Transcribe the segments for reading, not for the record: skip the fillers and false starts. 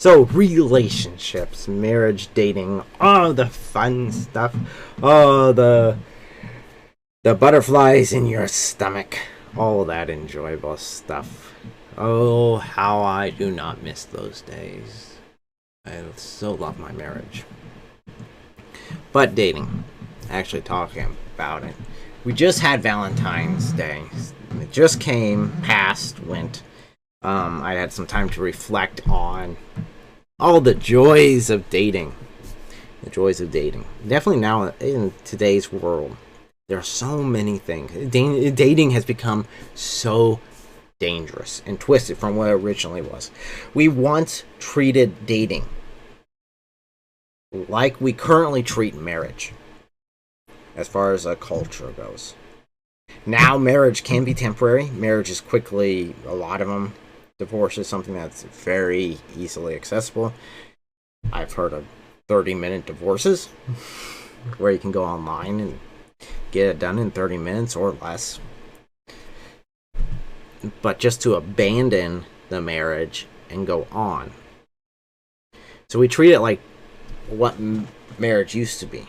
So, relationships, marriage, dating, all the fun stuff, all the butterflies in your stomach, all that enjoyable stuff. Oh, how I do not miss those days. I so love my marriage. But dating, actually talking about it. We just had Valentine's Day. It just came, passed, went. I had some time to reflect on all the joys of dating. The joys of dating. Definitely now in today's world, there are so many things. Dating has become so dangerous and twisted from what it originally was. We once treated dating like we currently treat marriage, as far as a culture goes. Now, marriage can be temporary. Marriage is quickly, a lot of them, divorce is something that's very easily accessible. I've heard of 30-minute divorces where you can go online and get it done in 30 minutes or less. But just to abandon the marriage and go on. So we treat it like what marriage used to be.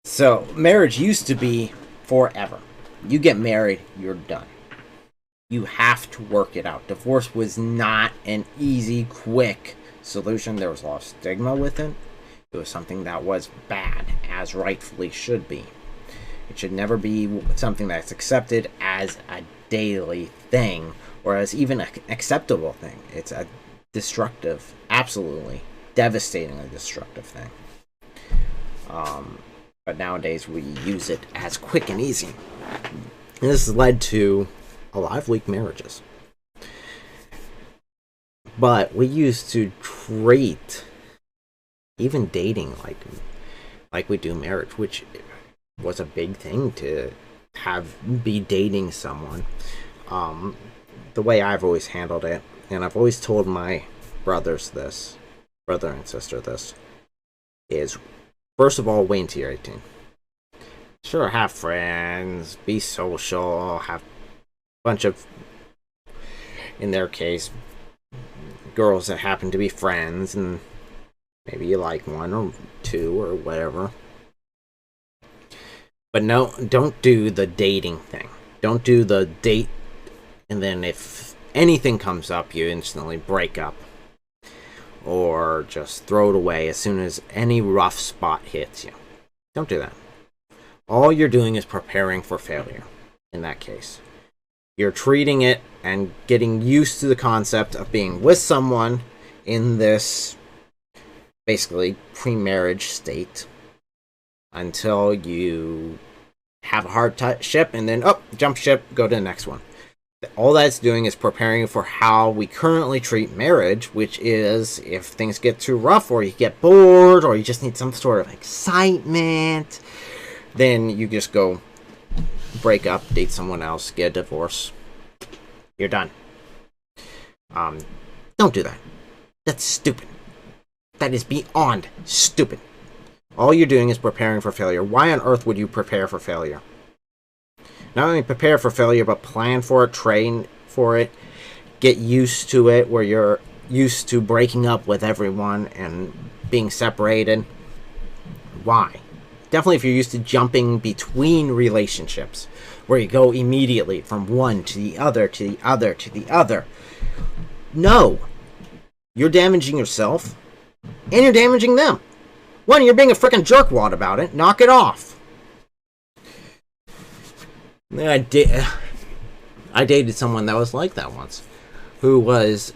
So marriage used to be forever. You get married, you're done. You have to work it out. Divorce was not an easy, quick solution. There was a lot of stigma with it. It was something that was bad, as rightfully should be. It should never be something that's accepted as a daily thing, or as even an acceptable thing. It's a destructive, absolutely devastatingly destructive thing. But nowadays we use it as quick and easy. And this has led to a lot of weak marriages. But we used to treat even dating like we do marriage, which was a big thing to be dating someone. The way I've always handled it, and I've always told my brother and sister this, is first of all, wait until you're 18. Sure, have friends, be social, have a bunch of, in their case, girls that happen to be friends, and maybe you like one or two or whatever. But no, don't do the dating thing. Don't do the date, and then if anything comes up, you instantly break up. Or just throw it away as soon as any rough spot hits you. Don't do that. All you're doing is preparing for failure in that case. You're treating it and getting used to the concept of being with someone in this basically pre-marriage state until you have a hard ship and then jump ship, go to the next one. All that's doing is preparing for how we currently treat marriage, which is if things get too rough or you get bored or you just need some sort of excitement, then you just go break up, date someone else, get a divorce. You're done. Don't do that. That's stupid. That is beyond stupid. All you're doing is preparing for failure. Why on earth would you prepare for failure? Not only prepare for failure, but plan for it, train for it, get used to it, where you're used to breaking up with everyone and being separated. Why? Definitely if you're used to jumping between relationships, where you go immediately from one to the other, to the other, to the other. No. You're damaging yourself, and you're damaging them. One, you're being a freaking jerkwad about it. Knock it off. I dated someone that was like that once, who was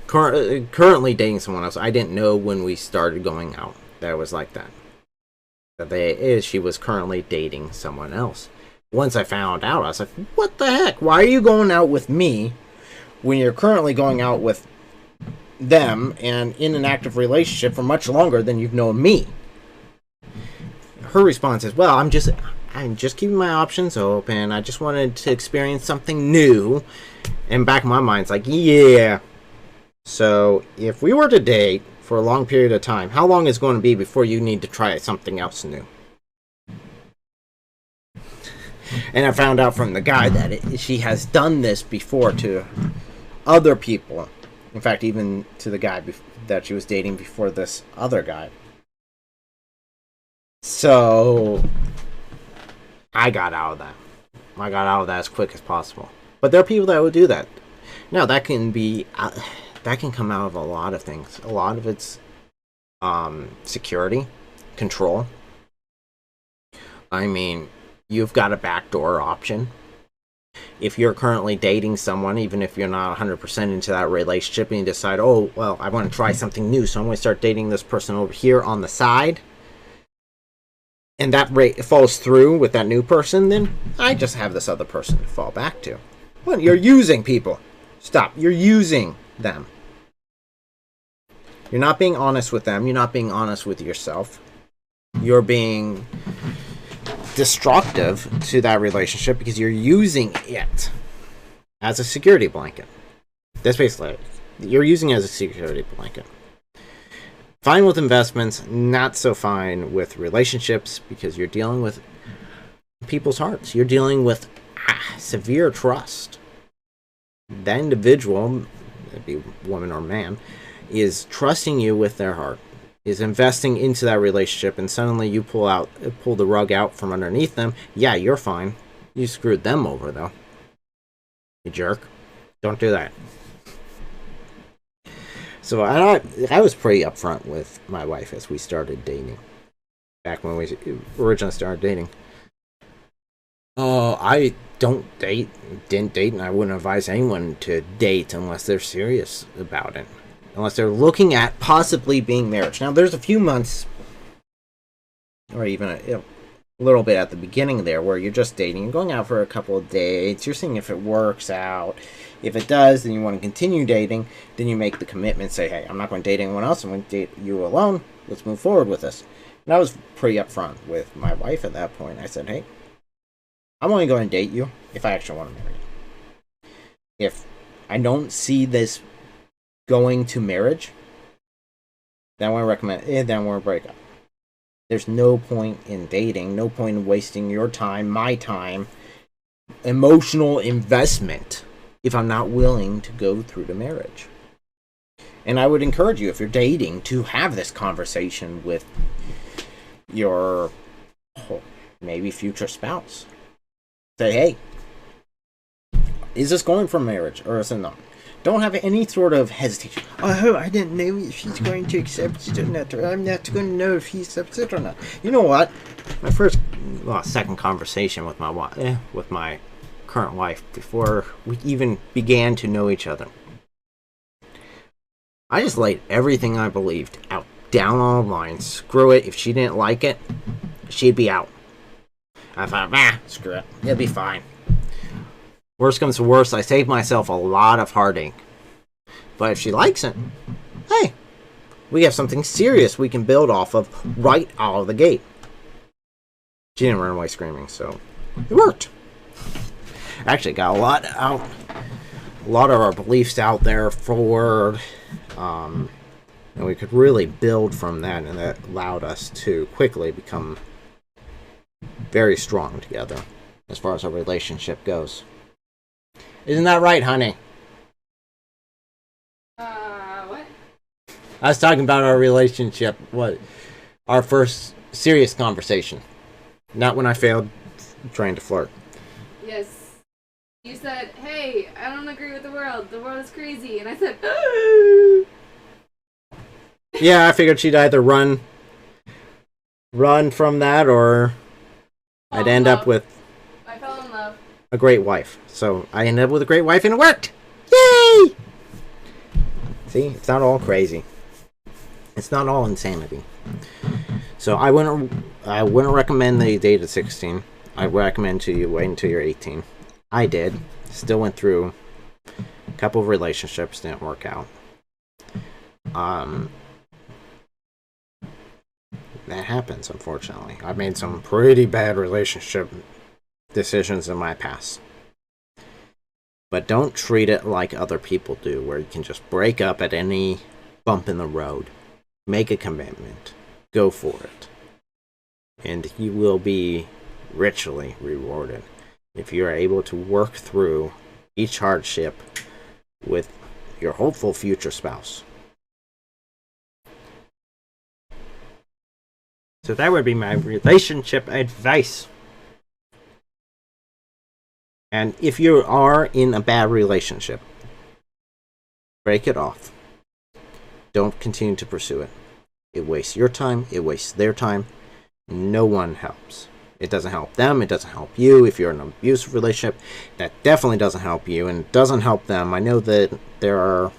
currently dating someone else. I didn't know when we started going out that it was like that. She was currently dating someone else. Once I found out, I was like, what the heck? Why are you going out with me when you're currently going out with them and in an active relationship for much longer than you've known me? Her response is, well, I'm just keeping my options open. I just wanted to experience something new. And back in my mind, it's like, yeah. So if we were to date for a long period of time, how long is it going to be before you need to try something else new? And I found out from the guy that she has done this before to other people. In fact, even to the guy that she was dating before this other guy. So I got out of that. I got out of that as quick as possible. But there are people that would do that. Now that can come out of a lot of things. A lot of it's security, control. I mean, you've got a backdoor option. If you're currently dating someone, even if you're not 100% into that relationship, and you decide, oh, well, I want to try something new, so I'm going to start dating this person over here on the side, and that falls through with that new person, then I just have this other person to fall back to. Well, you're using people. Stop. You're using them. You're not being honest with them. You're not being honest with yourself. You're being destructive to that relationship because you're using it as a security blanket. That's basically it. You're using it as a security blanket. Fine with investments, not so fine with relationships because you're dealing with people's hearts. You're dealing with severe trust. That individual, it'd be woman or man, is trusting you with their heart, is investing into that relationship, and suddenly you pull the rug out from underneath them. Yeah, you're fine. You screwed them over, though. You jerk. Don't do that. So I was pretty upfront with my wife as we started dating. Back when we originally started dating. I didn't date, and I wouldn't advise anyone to date unless they're serious about it. Unless they're looking at possibly being married. Now, there's a few months, or even a little bit at the beginning there, where you're just dating, you're going out for a couple of dates, you're seeing if it works out. If it does, then you want to continue dating, then you make the commitment, say, hey, I'm not going to date anyone else, I'm going to date you alone, let's move forward with this. And I was pretty upfront with my wife at that point. I said, hey, I'm only going to date you if I actually want to marry you. If I don't see this going to marriage, then I want to recommend then I want to break up. There's no point in dating, no point in wasting your time, my time, emotional investment if I'm not willing to go through to marriage. And I would encourage you, if you're dating, to have this conversation with your maybe future spouse. Say, hey, is this going for marriage or is it not? Don't have any sort of hesitation. Oh, I didn't know if he's going to accept it or not. Or I'm not going to know if he accepts it or not. You know what? My second conversation with my current wife, before we even began to know each other, I just laid everything I believed out, down on the line. Screw it. If she didn't like it, she'd be out. I thought, screw it. It'll be fine. Worst comes to worst, I saved myself a lot of heartache. But if she likes it, hey, we have something serious we can build off of right out of the gate. She didn't run away screaming, so it worked. Actually, got a lot of our beliefs out there forward, and we could really build from that, and that allowed us to quickly become very strong together as far as our relationship goes. Isn't that right, honey? What? I was talking about our relationship, our first serious conversation. Not when I failed trying to flirt. Yes. You said, hey, I don't agree with the world. The world is crazy. And I said, Yeah, I figured she'd either run from that, or I'd end up with I fell in love. a great wife. So I ended up with a great wife and it worked! Yay! See, it's not all crazy. It's not all insanity. So I wouldn't recommend that you date at 16. I recommend to you wait until you're 18. I did. Still went through a couple of relationships, didn't work out. That happens, unfortunately. I've made some pretty bad relationship decisions in my past. But don't treat it like other people do, where you can just break up at any bump in the road. Make a commitment. Go for it. And you will be richly rewarded if you're able to work through each hardship with your hopeful future spouse. So that would be my relationship advice. And if you are in a bad relationship, break it off. Don't continue to pursue it. It wastes your time, it wastes their time. No one helps. It doesn't help them, it doesn't help you. If you're in an abusive relationship, that definitely doesn't help you, and it doesn't help them. I know that there are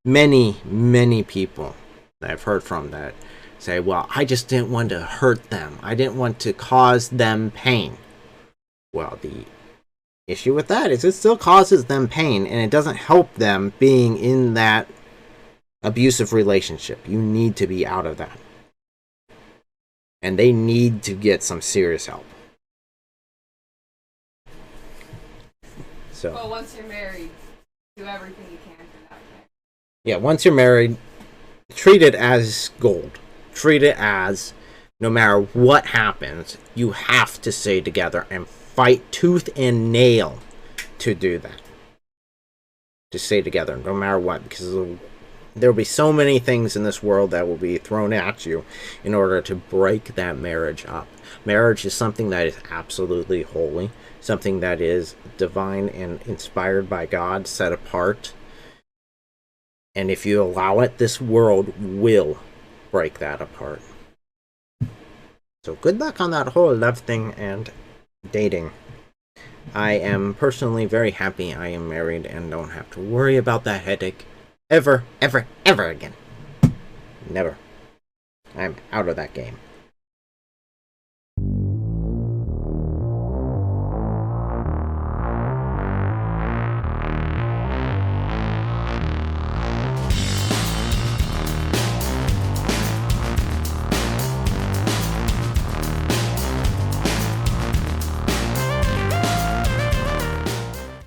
many, many people that I've heard from that say, well, I just didn't want to hurt them. I didn't want to cause them pain. Well, the issue with that is it still causes them pain, and it doesn't help them being in that abusive relationship. You need to be out of that. And they need to get some serious help. So, Well, once you're married, do everything you can for that guy. yeah, once you're married, treat it as gold. Treat it as, no matter what happens, you have to stay together and fight tooth and nail to do that. To stay together, no matter what, because there will be so many things in this world that will be thrown at you in order to break that marriage up. Marriage is something that is absolutely holy, something that is divine and inspired by God, set apart. And if you allow it, this world will break that apart. So good luck on that whole love thing and dating. I am personally very happy I am married and don't have to worry about that headache ever, ever, ever again. Never. I'm out of that game.